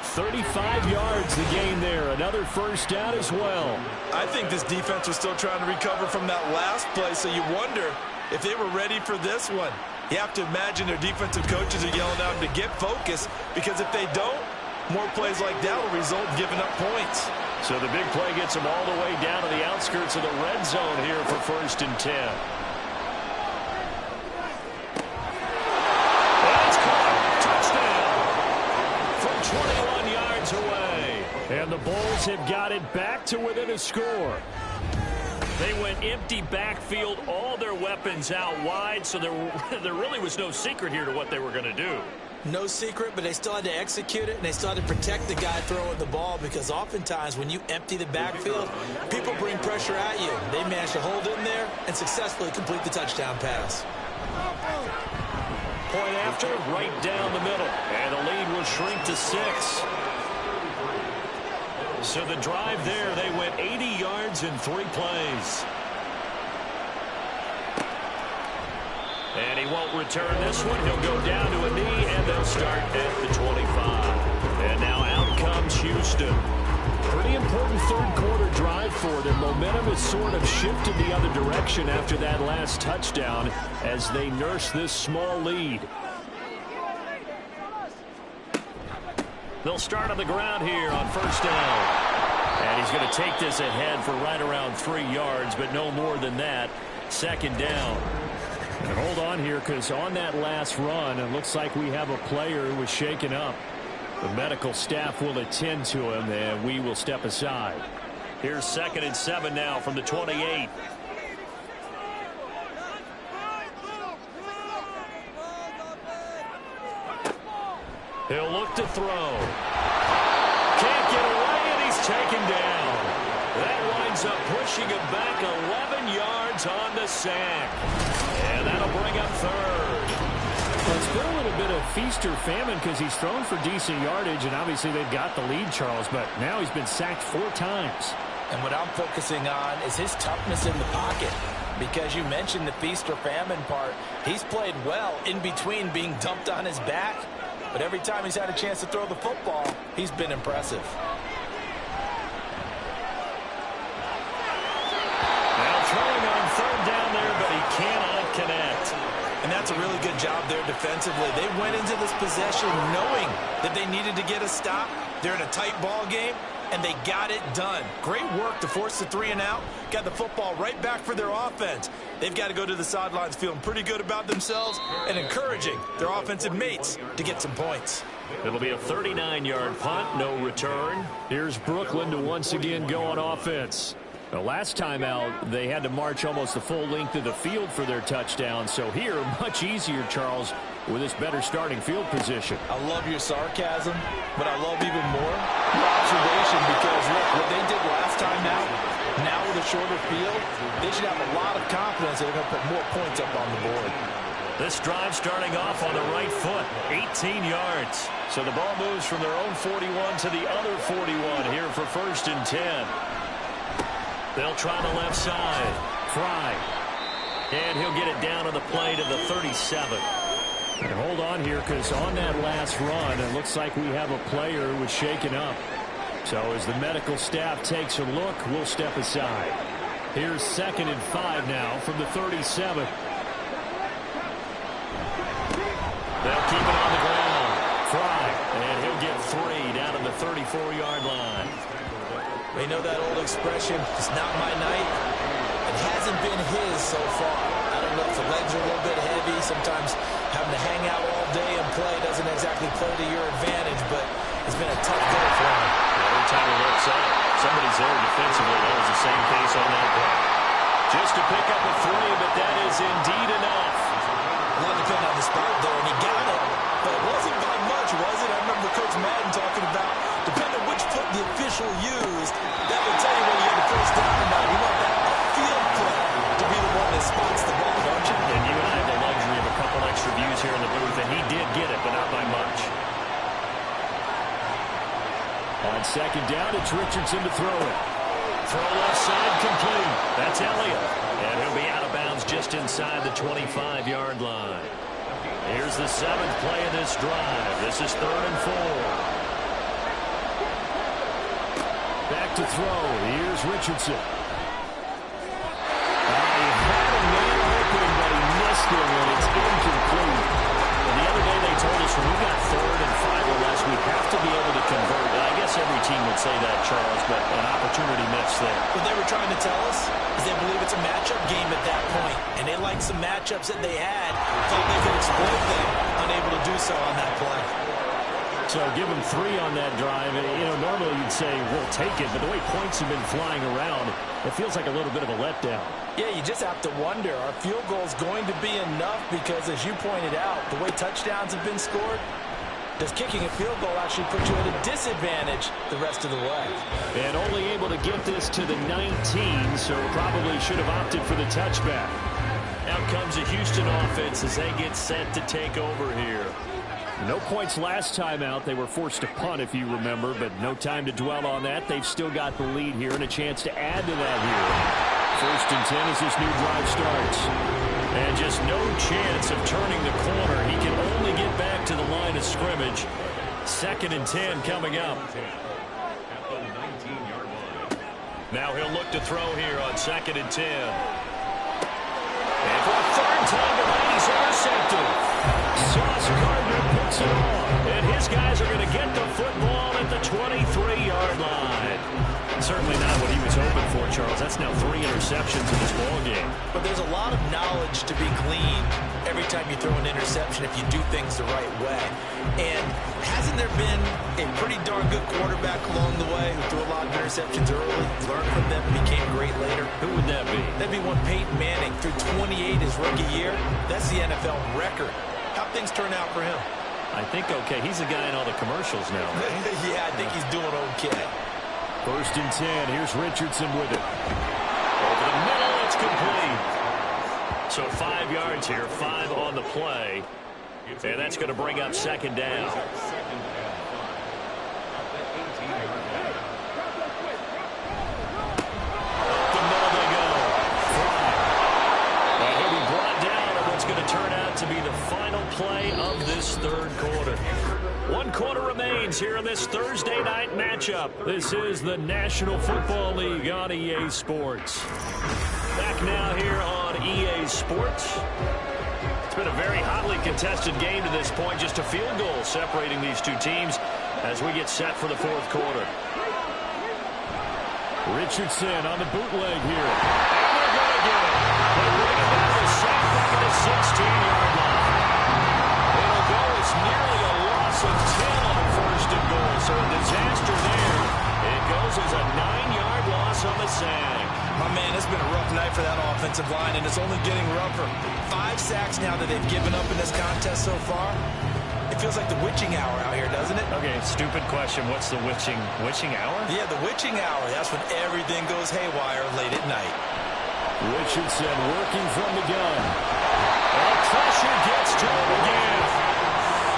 35 yards the gain there. Another 1st down as well. I think this defense was still trying to recover from that last play, so you wonder if they were ready for this one. You have to imagine their defensive coaches are yelling at them to get focused, because if they don't, more plays like that will result in giving up points. So the big play gets them all the way down to the outskirts of the red zone here for 1st and 10. That's caught. Touchdown. From 21 yards away. And the Bulls have got it back to within a score. They went empty backfield, all their weapons out wide, so there really was no secret here to what they were going to do. No secret, but they still had to execute it, and they still had to protect the guy throwing the ball, because oftentimes when you empty the backfield, people bring pressure at you. They managed to hold in there and successfully complete the touchdown pass. Point after, right down the middle, and the lead will shrink to 6. So the drive there, they went 80 yards in 3 plays. And he won't return this one. He'll go down to a knee, and they'll start at the 25. And now out comes Houston. Pretty important third quarter drive for them. Momentum has sort of shifted the other direction after that last touchdown as they nurse this small lead. They'll start on the ground here on first down. And he's going to take this ahead for right around 3 yards, but no more than that. Second down. And hold on here, because on that last run, it looks like we have a player who was shaken up. The medical staff will attend to him, and we will step aside. Here's 2nd and 7 now from the 28. He'll look to throw. Can't get away, and he's taken down. That winds up pushing him back 11 yards on the sack. And that'll bring up third. Well, it's been a little bit of feast or famine because he's thrown for decent yardage, and obviously they've got the lead, Charles, but now he's been sacked 4 times. And what I'm focusing on is his toughness in the pocket. Because you mentioned the feast or famine part. He's played well in between being dumped on his back. But every time he's had a chance to throw the football, he's been impressive. Now throwing on third down there, but he cannot connect. And that's a really good job there defensively. They went into this possession knowing that they needed to get a stop. They're in a tight ball game, and they got it done. Great work to force the 3 and out. Got the football right back for their offense. They've got to go to the sidelines feeling pretty good about themselves and encouraging their offensive mates to get some points. It'll be a 39-yard punt, no return. Here's Brooklyn to once again go on offense. The last time out, they had to march almost the full length of the field for their touchdown. So here, much easier, Charles, with this better starting field position. I love your sarcasm, but I love even more your observation because, look, what they did last time out, now with a shorter field, they should have a lot of confidence that they're going to put more points up on the board. This drive starting off on the right foot, 18 yards. So the ball moves from their own 41 to the other 41 here for 1st and 10. They'll try the left side. Fry. And he'll get it down on the play to the 37. And hold on here, because on that last run, it looks like we have a player who was shaken up. So as the medical staff takes a look, we'll step aside. Here's 2nd and 5 now from the 37. They'll keep it on the ground. Fry. And he'll get 3 down to the 34-yard line. We know that old expression, it's not my night. It hasn't been his so far. I don't know if the legs are a little bit heavy. Sometimes having to hang out all day and play doesn't exactly play to your advantage, but it's been a tough go for him. Every time he looks up, somebody's there defensively. That was the same case on that play. Just to pick up a 3, but that is indeed enough. Well, depending on the spot there, and he got it, but it wasn't by much, was it? I remember Coach Madden talking about, depending on which foot the official used, that would tell you whether you had the first down or not. You want that upfield play to be the one that spots the ball, don't you? And you and I have the luxury of a couple extra views here in the booth, and he did get it, but not by much. On 2nd down, it's Richardson to throw it. Throw left side complete. That's Elliott. And he'll be out of bounds just inside the 25-yard line. Here's the 7th play of this drive. This is 3rd and 4. Back to throw. Here's Richardson. He had a man open, but he missed him, and it's incomplete. And the other day they told us when we got 3rd and 5 or less, we have to be able to convert. And I guess every team would say that, Charles, but an opportunity missed there. What they were trying to tell us is they believe it's a matchup game at that point, and they liked some matchups that they had, thought they could exploit them, unable to do so on that play. So give them 3 on that drive. You know, normally you'd say, we'll take it, but the way points have been flying around, it feels like a little bit of a letdown. Yeah, you just have to wonder, are field goals going to be enough? Because as you pointed out, the way touchdowns have been scored, does kicking a field goal actually put you at a disadvantage the rest of the way? And only able to get this to the 19, so probably should have opted for the touchback. Out comes the Houston offense as they get set to take over here. No points last time out. They were forced to punt, if you remember, but no time to dwell on that. They've still got the lead here and a chance to add to that here. 1st and 10 as this new drive starts. And just no chance of turning the corner. He can only get back to the line of scrimmage. 2nd and 10 coming up. At the 19-yard line. Now he'll look to throw here on 2nd and 10. And for a 3rd time tonight, he's intercepted. Sauce Gardner picks it off. And his guys are going to get the football at the 23-yard line. Certainly not what he was hoping for, Charles. That's now 3 interceptions in this ballgame. But there's a lot of knowledge to be gleaned every time you throw an interception if you do things the right way. And hasn't there been a pretty darn good quarterback along the way who threw a lot of interceptions early, learned from them, and became great later? Who would that be? That'd be one Peyton Manning threw 28 his rookie year. That's the NFL record. How'd things turn out for him? I think okay. He's the guy in all the commercials now, right? Yeah, I think he's doing okay. 1st and 10. Here's Richardson with it. Over the middle, it's complete. So 5 yards here, 5 on the play. And that's going to bring up 2nd down. 2nd and 5. At the 18-yard line. Up the middle they go. Fry. And he'll be brought down on what's going to turn out to be the final play of this 3rd quarter. 1 quarter remains here in this Thursday night matchup. This is the National Football League on EA Sports. Back now here on EA Sports. It's been a very hotly contested game to this point. Just a field goal separating these two teams as we get set for the 4th quarter. Richardson on the bootleg here. And they're going to get it. They bring it down to sack back at the 16-yard line. It'll go as nearly a loss of 10 on 1st and goal. So a disaster there. It goes as a 9-yard loss on the sack. My man, it's been a rough night for that offensive line, and it's only getting rougher. 5 sacks now that they've given up in this contest so far. It feels like the witching hour out here, doesn't it? Okay, stupid question. What's the witching hour? Yeah, the witching hour. That's when everything goes haywire late at night. Richardson working from the gun. And pressure gets to him again.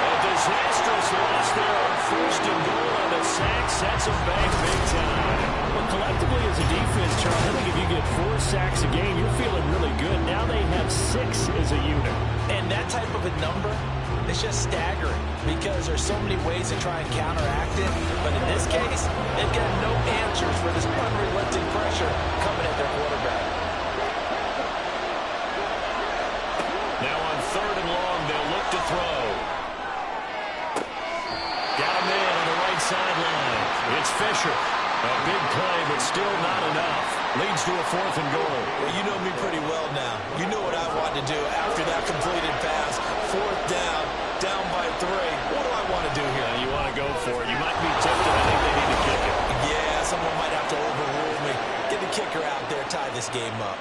A disastrous loss there on 1st and goal, and the sack sets him back big time. Well, collectively as a defense, Charles, I think if you get 4 sacks a game, you're feeling really good. Now they have 6 as a unit. And that type of a number, it's just staggering because there's so many ways to try and counteract it. But in this case, they've got no answers for this unrelenting pressure coming at their quarterback. Now on 3rd and long, they'll look to throw. Got him in on the right sideline. It's Fisher. A big play, but still not enough. Leads to a 4th and goal. Well, you know me pretty well now. You know what I want to do after that completed pass. 4th down, down by 3. What do I want to do here? You want to go for it. You might be tempted. I think they need to kick it. Yeah, someone might have to overrule me. Get the kicker out there, tie this game up.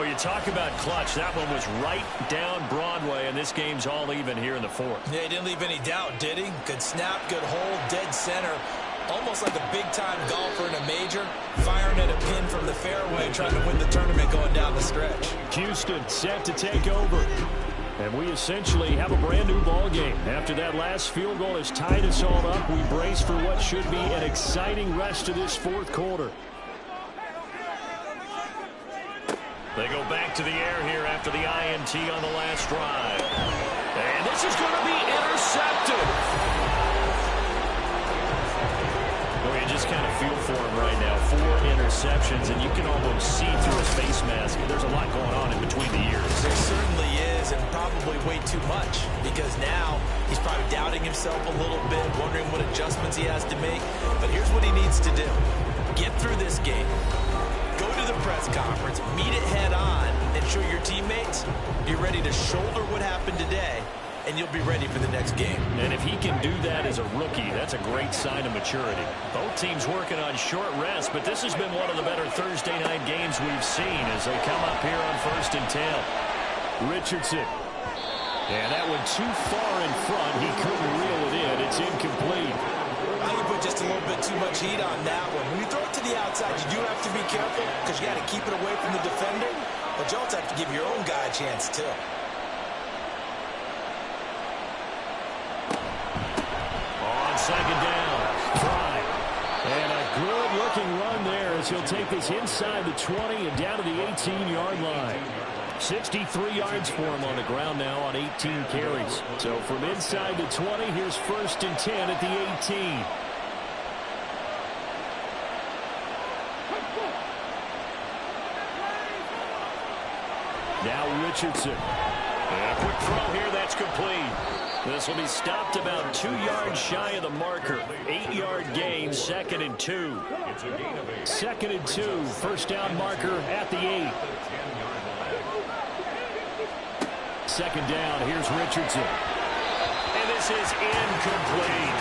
Well, you talk about clutch. That one was right down Broadway, and this game's all even here in the 4th. Yeah, he didn't leave any doubt, did he? Good snap, good hold, dead center. Almost like a big-time golfer in a major, firing at a pin from the fairway, trying to win the tournament going down the stretch. Houston set to take over. And we essentially have a brand-new ball game. After that last field goal has tied us all up, we brace for what should be an exciting rest of this 4th quarter. They go back to the air here after the INT on the last drive. And this is going to be intercepted. Boy, you just kind of feel for him right now. 4 interceptions, and you can almost see through his face mask. There's a lot going on in between the ears. There certainly is, and probably way too much, because now he's probably doubting himself a little bit, wondering what adjustments he has to make. But here's what he needs to do. Get through this game. Go to the press conference, meet it head on, and show your teammates you're ready to shoulder what happened today, and you'll be ready for the next game. And if he can do that as a rookie, that's a great sign of maturity. Both teams working on short rest, but this has been one of the better Thursday night games we've seen as they come up here on 1st and 10. Richardson. And that one too far in front. He couldn't reel it in. It's incomplete. I think you put just a little bit too much heat on that one. When you throw it to the outside, you do have to be careful because you got to keep it away from the defender, but you also have to give your own guy a chance too. On 2nd down, Fry. And a good-looking run there as he'll take this inside the 20 and down to the 18-yard line. 63 yards for him on the ground now on 18 carries. So from inside the 20, here's 1st and 10 at the 18. Now Richardson. And a quick throw here, that's complete. This will be stopped about 2 yards shy of the marker. 8-yard gain, 2nd and 2. 2nd and 2, 1st down marker at the 8. 2nd down, here's Richardson. And this is incomplete.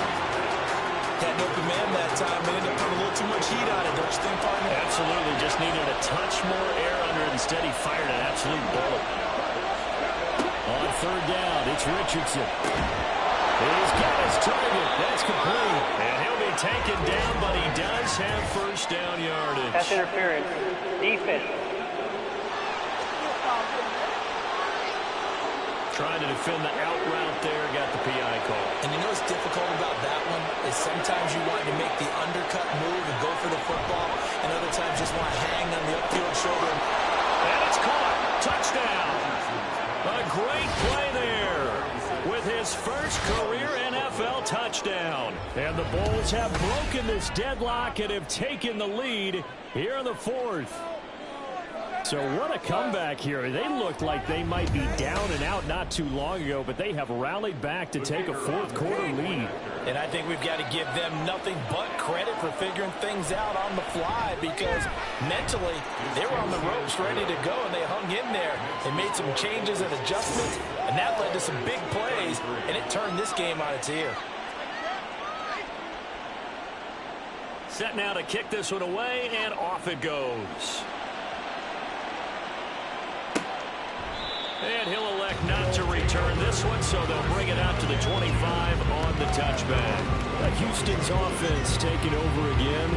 Had an open man that time, but ended up putting a little too much heat on it, don't you think, partner? Absolutely, just needed a touch more air under it. Instead, he fired an absolute bullet. On 3rd down, it's Richardson. He's got his target. That's complete. And he'll be taken down, but he does have 1st down yardage. Pass interference. Defense. Trying to defend the out route there, got the PI call. And you know what's difficult about that one is sometimes you want to make the undercut move and go for the football, and other times just want to hang on the upfield shoulder. And it's caught. Touchdown. A great play there with his 1st career NFL touchdown. And the Bulls have broken this deadlock and have taken the lead here in the 4th. So what a comeback here. They looked like they might be down and out not too long ago, but they have rallied back to take a 4th quarter lead. And I think we've got to give them nothing but credit for figuring things out on the fly, because mentally they were on the ropes ready to go, and they hung in there. They made some changes and adjustments, and that led to some big plays, and it turned this game on its ear. Set now to kick this one away, and off it goes. And he'll elect not to return this one, so they'll bring it out to the 25 on the touchback. Houston's offense taking over again.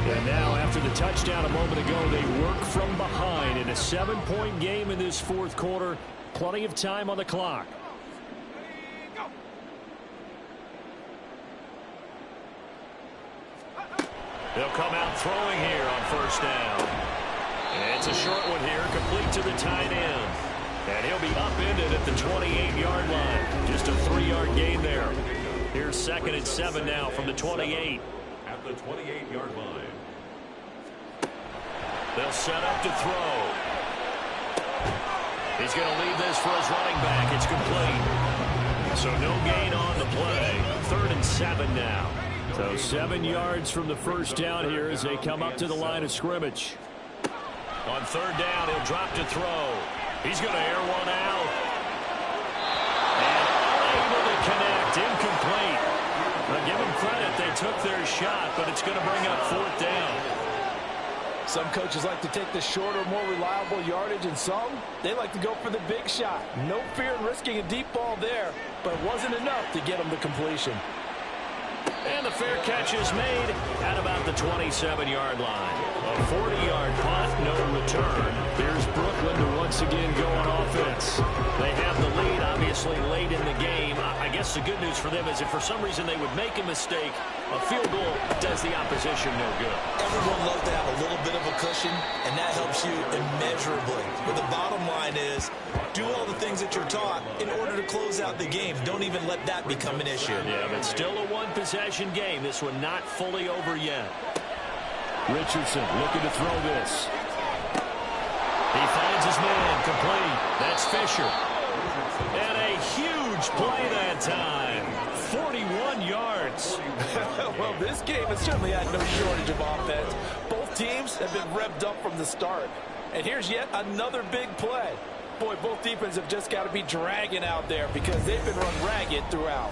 And now, after the touchdown a moment ago, they work from behind in a 7-point game in this 4th quarter. Plenty of time on the clock. They'll come out throwing here on 1st down. And it's a short one here, complete to the tight end. And he'll be upended at the 28-yard line. Just a 3-yard gain there. Here's 2nd and 7 now from the 28. At the 28-yard line. They'll set up to throw. He's going to leave this for his running back. It's complete. So no gain on the play. 3rd and 7 now. So 7 yards from the 1st down here as they come up to the line of scrimmage. On 3rd down, he'll drop to throw. He's going to air one out. And unable to connect. Incomplete. But give them credit. They took their shot, but it's going to bring up 4th down. Some coaches like to take the shorter, more reliable yardage, and some, they like to go for the big shot. No fear in risking a deep ball there, but it wasn't enough to get them the completion. And the fair catch is made at about the 27-yard line. A 40-yard punt, no return. Here's Brooklyn to once again go on offense. They have the lead, obviously, late in the game. I guess the good news for them is if for some reason they would make a mistake, a field goal does the opposition no good. Everyone loves to have a little bit of a cushion, and that helps you immeasurably. But the bottom line is, do all the things that you're taught in order to close out the game. Don't even let that become an issue. Yeah, but still a one-possession game. This one not fully over yet. Richardson looking to throw this. He finds his man, complete. That's Fisher. And a huge play that time. 41 yards. Well, this game has certainly had no shortage of offense. Both teams have been revved up from the start. And here's yet another big play. Boy, both defenses have just got to be dragging out there because they've been run ragged throughout.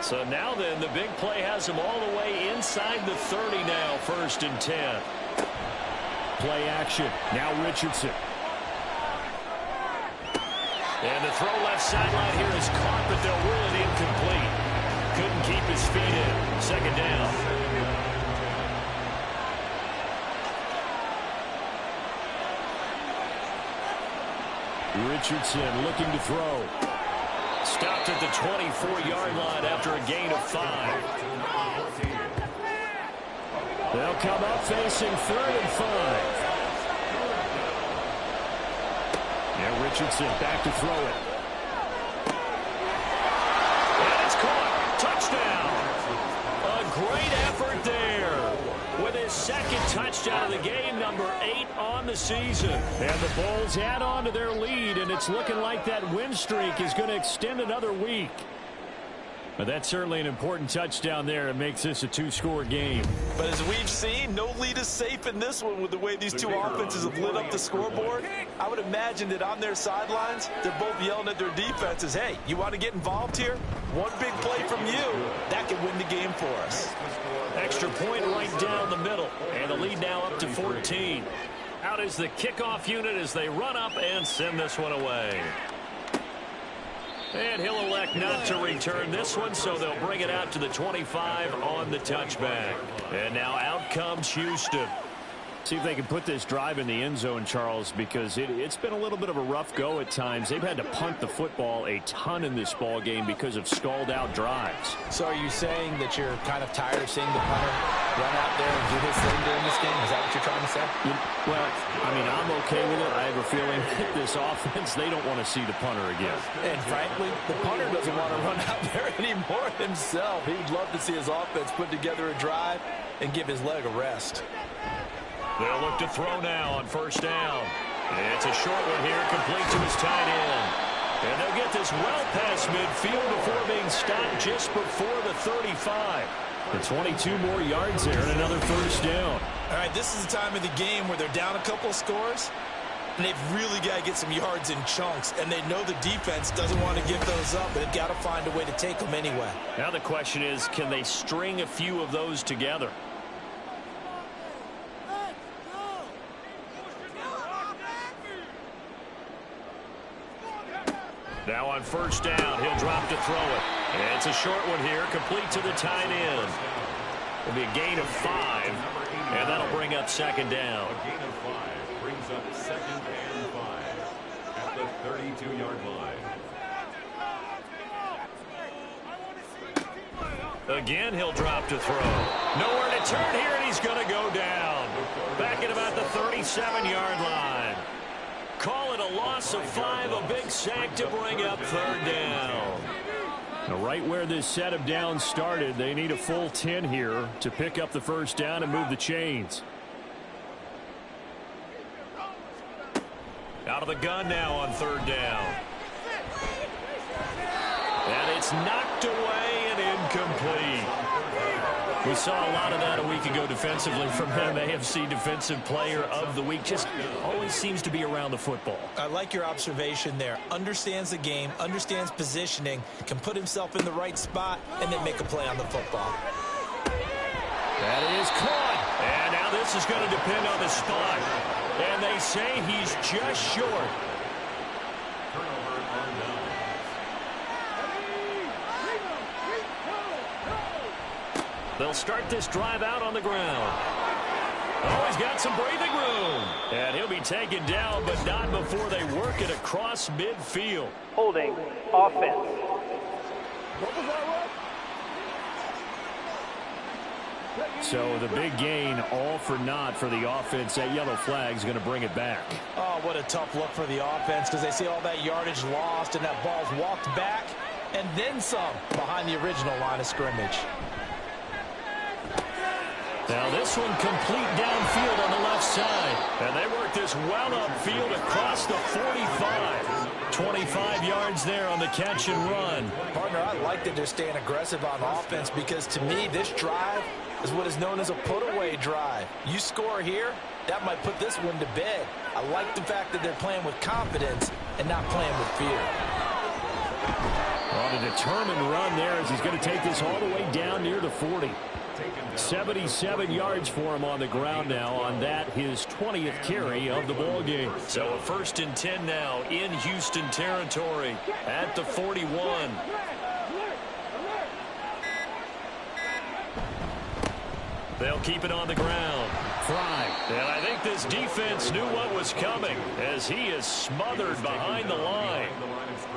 So now then, the big play has him all the way inside the 30 now, 1st and 10. Play action. Now Richardson. And the throw left sideline here is caught, but they'll rule it incomplete. Couldn't keep his feet in. 2nd down. Richardson looking to throw. Stopped at the 24-yard line after a gain of 5. They'll come up facing 3rd and 5. Yeah, Richardson back to throw it. And it's caught. Touchdown. A great effort there. With his second touchdown of the game, number 8 on the season. And the Bulls add on to their lead, and it's looking like that win streak is going to extend another week. But that's certainly an important touchdown there. It makes this a 2-score game. But as we've seen, no lead is safe in this one with the way these two offenses have lit up the scoreboard. I would imagine that on their sidelines, they're both yelling at their defenses, hey, you want to get involved here? One big play from you, that could win the game for us. Extra point right down the middle. And the lead now up to 14. Out is the kickoff unit as they run up and send this one away. And he'll elect not to return this one, so they'll bring it out to the 25 on the touchback. And now out comes Houston. See if they can put this drive in the end zone, Charles, because it's been a little bit of a rough go at times. They've had to punt the football a ton in this ball game because of stalled-out drives. So are you saying that you're kind of tired of seeing the punter run out there and do his thing during this game? Is that what you're trying to say? Well, I mean, I'm okay with it. I have a feeling that this offense, they don't want to see the punter again. And frankly, the punter doesn't want to run out there anymore himself. He'd love to see his offense put together a drive and give his leg a rest. They'll look to throw now on first down. It's a short one here, complete to his tight end. And they'll get this well past midfield before being stopped just before the 35. And 22 more yards there and another first down. All right, this is the time of the game where they're down a couple of scores, and they've really got to get some yards in chunks, and they know the defense doesn't want to give those up, but they've got to find a way to take them anyway. Now the question is, can they string a few of those together? Now on first down, he'll drop to throw it. And it's a short one here, complete to the tight end. It'll be a gain of 5, and that'll bring up second down. A gain of 5 brings up 2nd and 5 at the 32-yard line. Again, he'll drop to throw. Nowhere to turn here, and he's going to go down. Back at about the 37-yard line. Call it a loss of 5, a big sack to bring up third down. Now, right where this set of downs started, they need a full 10 here to pick up the first down and move the chains. Out of the gun now on third down. And it's knocked away and incomplete. We saw a lot of that a week ago defensively from him. AFC Defensive Player of the Week. Just always seems to be around the football. I like your observation there. Understands the game, understands positioning, can put himself in the right spot, and then make a play on the football. That is caught. And now this is going to depend on the spot. And they say he's just short. Turnover on down. They'll start this drive out on the ground. Oh, he's got some breathing room. And he'll be taken down, but not before they work it across midfield. Holding. Offense. So the big gain, all for naught for the offense. That yellow flag is going to bring it back. Oh, what a tough look for the offense, because they see all that yardage lost and that ball's walked back and then some behind the original line of scrimmage. Now this one complete downfield on the left side. And they work this well upfield across the 45. 25 yards there on the catch and run. Partner, I like that they're staying aggressive on offense, because to me this drive is what is known as a put-away drive. You score here, that might put this one to bed. I like the fact that they're playing with confidence and not playing with fear. On a determined run there as he's going to take this all the way down near the 40. 77 yards for him on the ground now on that, his 20th carry of the ball game. So a 1st and 10 now in Houston territory at the 41. They'll keep it on the ground. Fry. And I think this defense knew what was coming as he is smothered behind the line.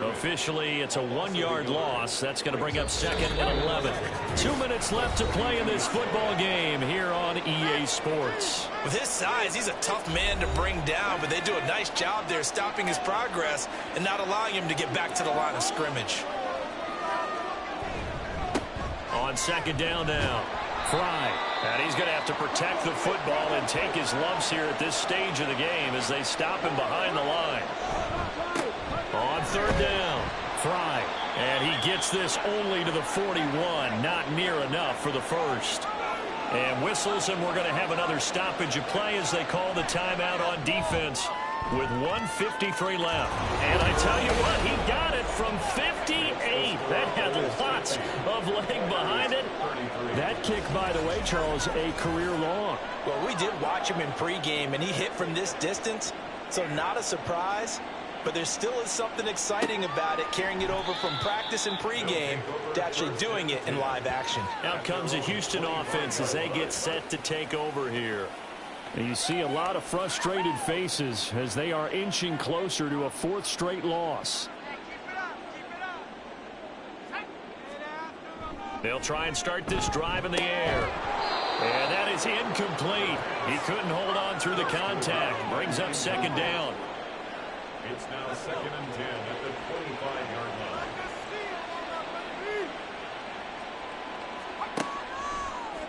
Officially, it's a 1-yard loss. That's going to bring up 2nd and 11. 2 minutes left to play in this football game here on EA Sports. With his size, he's a tough man to bring down, but they do a nice job there stopping his progress and not allowing him to get back to the line of scrimmage. On 2nd down now. Fry. And he's going to have to protect the football and take his lumps here at this stage of the game as they stop him behind the line. On 3rd down. Fry. And he gets this only to the 41. Not near enough for the first. And whistles, and we're going to have another stoppage of play as they call the timeout on defense with 1:53 left. And I tell you what, he got it from 58. That had lots of leg behind it. That kick, by the way, Charles, a career long. Well, we did watch him in pregame, and he hit from this distance, so not a surprise. But there still is something exciting about it, carrying it over from practice and pregame to actually doing it in live action. Out comes the Houston offense as they get set to take over here. And you see a lot of frustrated faces as they are inching closer to a 4th straight loss. They'll try and start this drive in the air. And that is incomplete. He couldn't hold on through the contact. Brings up 2nd down. It's now 2nd and 10 at the 25-yard line.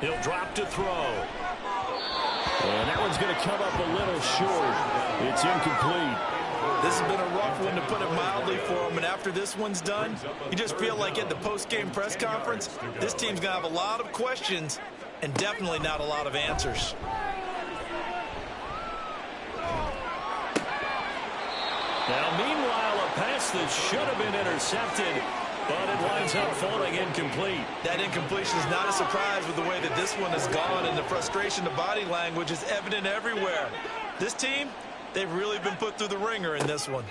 He'll drop to throw. And that one's going to come up a little short. It's incomplete. This has been a rough one, to put it mildly, for him. And after this one's done, you just feel like at the post-game press conference, this team's going to have a lot of questions and definitely not a lot of answers. Now, meanwhile, a pass that should have been intercepted, but it winds up falling incomplete. That incompletion is not a surprise with the way that this one has gone, and the frustration, the body language is evident everywhere. This team, they've really been put through the ringer in this one.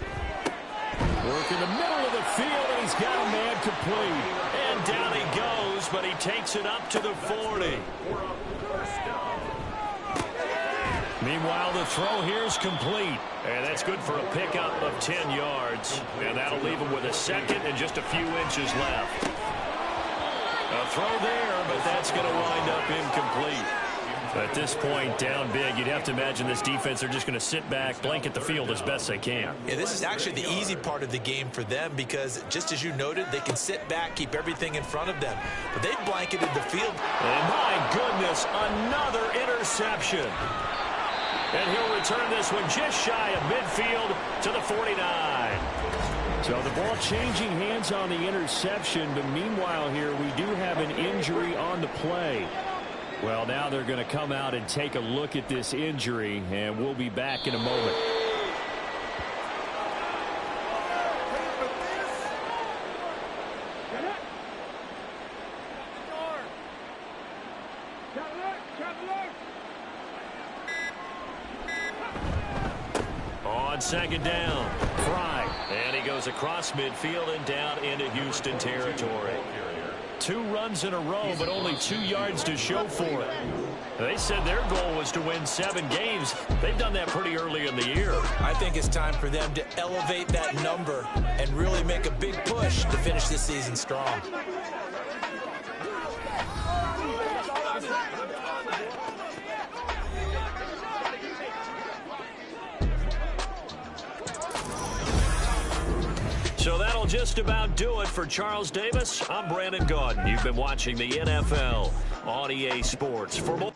Work in the middle of the field, and he's got a man complete. And down he goes, but he takes it up to the 40. Meanwhile, the throw here is complete. And that's good for a pickup of 10 yards. And that'll leave him with a 2nd and just a few inches left. A throw there, but that's going to wind up incomplete. At this point, down big, you'd have to imagine this defense, they're just going to sit back, blanket the field as best they can. Yeah, this is actually the easy part of the game for them because, just as you noted, they can sit back, keep everything in front of them. But they've blanketed the field. And my goodness, another interception. And he'll return this one just shy of midfield to the 49. So the ball changing hands on the interception, but meanwhile here we do have an injury on the play. Well, now they're going to come out and take a look at this injury, and we'll be back in a moment. On 2nd down, Fry. And he goes across midfield and down into Houston territory. 2 runs in a row, but only 2 yards to show for it. They said their goal was to win 7 games. They've done that pretty early in the year. I think it's time for them to elevate that number and really make a big push to finish this season strong. So that'll just about do it for Charles Davis. I'm Brandon Gaudin. You've been watching the NFL on EA Sports. For more